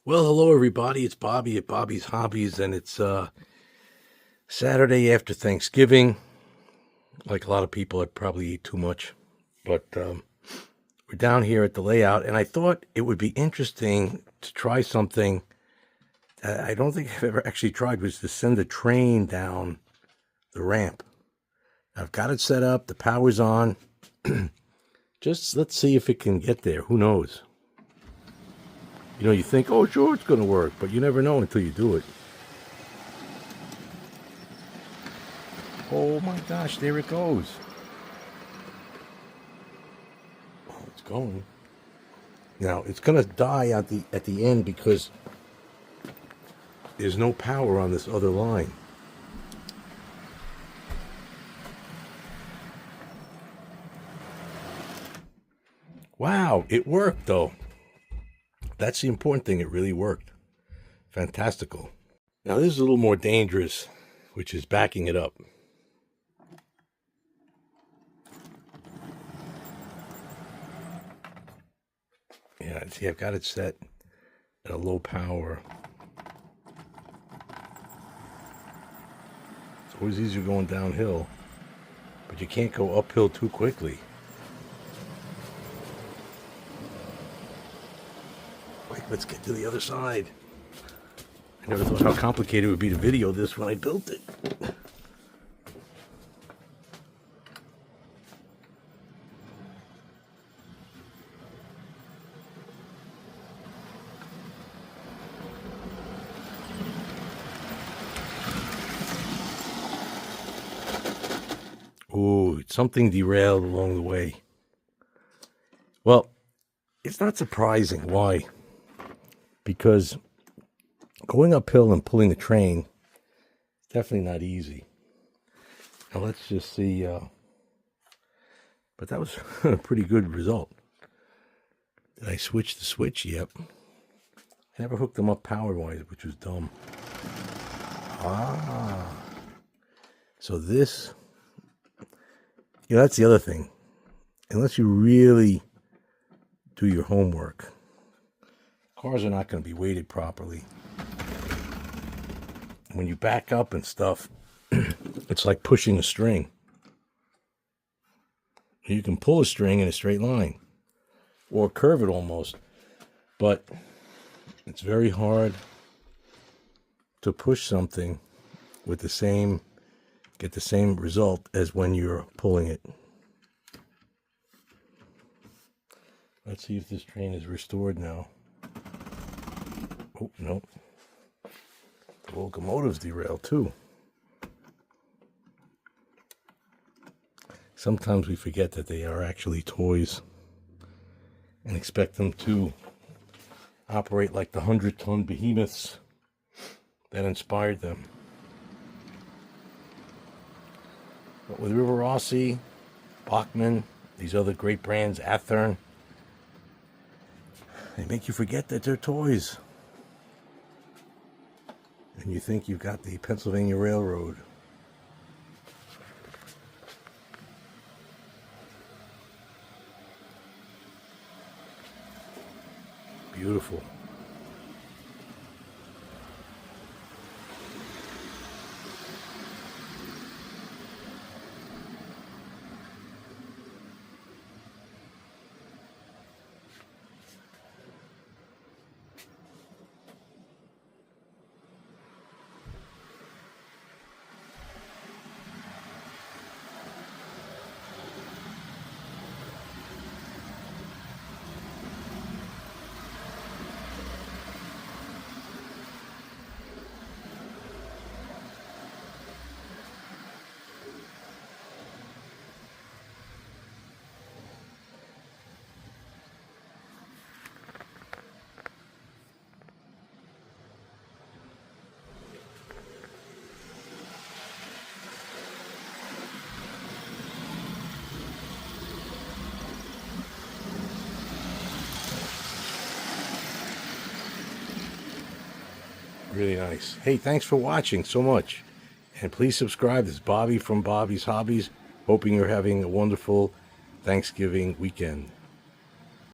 Well, hello everybody. It's Bobby at Bobby's Hobbies, and it's Saturday after Thanksgiving. Like a lot of people, I probably eat too much, but we're down here at the layout, and I thought it would be interesting to try something that I don't think I've ever actually tried, was to send a train down the ramp. I've got it set up. The power's on. Just let's see if it can get there. Who knows? You know, you think, oh, sure, it's going to work, but you never know until you do it. Oh my gosh, there it goes. Oh, it's going. Now, it's going to die at the end because there's no power on this other line. Wow, it worked though. That's the important thing. It really worked. Fantastical. Now, this is a little more dangerous, which is backing it up. Yeah, see, I've got it set at a low power. It's always easier going downhill, but you can't go uphill too quickly. Wait, let's get to the other side. I never thought how complicated it would be to video this when I built it. Ooh, something derailed along the way. Well, it's not surprising. Why? Because going uphill and pulling a train is definitely not easy. Now let's just see. But that was a pretty good result. Did I switch the switch? Yep. I never hooked them up power-wise, which was dumb. Ah. So this, you know, that's the other thing. Unless you really do your homework, cars are not going to be weighted properly. When you back up and stuff, it's like pushing a string. You can pull a string in a straight line or curve it almost, but it's very hard to push something with get the same result as when you're pulling it. Let's see if this train is restored now. Oh, no. The locomotive's derailed too. Sometimes we forget that they are actually toys and expect them to operate like the 100-ton behemoths that inspired them. But with River Rossi, Bachmann, these other great brands, Athearn, they make you forget that they're toys. And you think you've got the Pennsylvania Railroad. Beautiful. Really nice. Hey, thanks for watching so much. And please subscribe. This is Bobby from Bobby's Hobbies. Hoping you're having a wonderful Thanksgiving weekend.